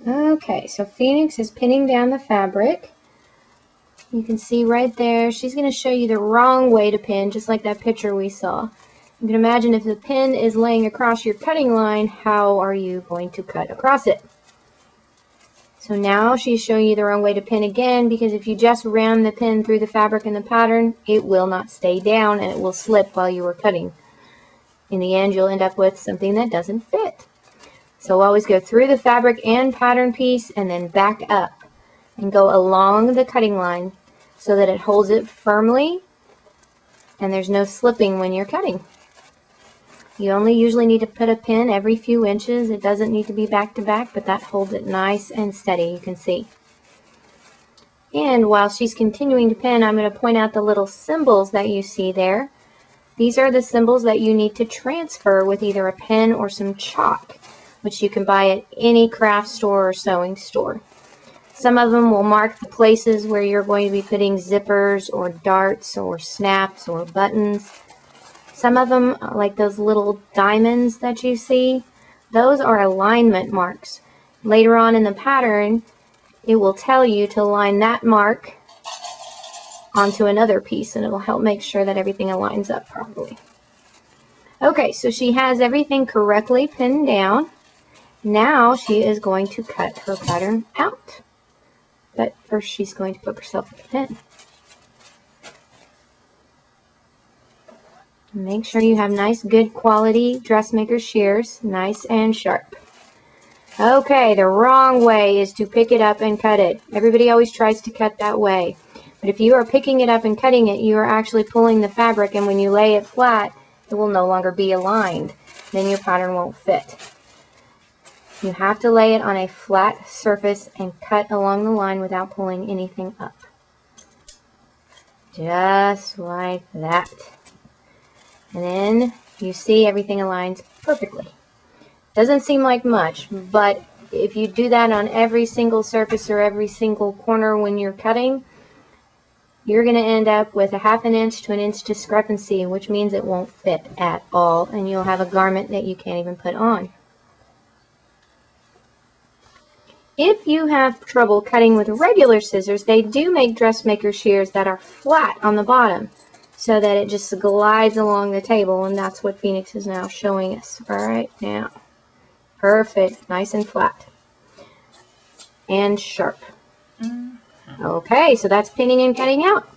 Okay, so Phoenix is pinning down the fabric. You can see right there, she's going to show you the wrong way to pin, just like that picture we saw. You can imagine if the pin is laying across your cutting line, how are you going to cut across it? So now she's showing you the wrong way to pin again, because if you just ram the pin through the fabric in the pattern, it will not stay down and it will slip while you are cutting. In the end, you'll end up with something that doesn't fit. So always go through the fabric and pattern piece and then back up and go along the cutting line so that it holds it firmly and there's no slipping when you're cutting. You only usually need to put a pin every few inches. It doesn't need to be back to back, but that holds it nice and steady, you can see. And while she's continuing to pin, I'm going to point out the little symbols that you see there. These are the symbols that you need to transfer with either a pen or some chalk, which you can buy at any craft store or sewing store. Some of them will mark the places where you're going to be putting zippers or darts or snaps or buttons. Some of them, like those little diamonds that you see, those are alignment marks. Later on in the pattern, it will tell you to line that mark onto another piece, and it will help make sure that everything aligns up properly. Okay, so she has everything correctly pinned down. Now she is going to cut her pattern out. But first she's going to poke herself with the pin. Make sure you have nice, good quality dressmaker shears, nice and sharp. Okay, the wrong way is to pick it up and cut it. Everybody always tries to cut that way. But if you are picking it up and cutting it, you are actually pulling the fabric, and when you lay it flat, it will no longer be aligned. Then your pattern won't fit. You have to lay it on a flat surface and cut along the line without pulling anything up. Just like that. And then you see everything aligns perfectly. Doesn't seem like much, but if you do that on every single surface or every single corner when you're cutting, you're going to end up with a 1/2 inch to 1 inch discrepancy, which means it won't fit at all, and you'll have a garment that you can't even put on. If you have trouble cutting with regular scissors, they do make dressmaker shears that are flat on the bottom, so that it just glides along the table, and that's what Phoenix is now showing us right now. Perfect, nice and flat and sharp. Okay, so that's pinning and cutting out.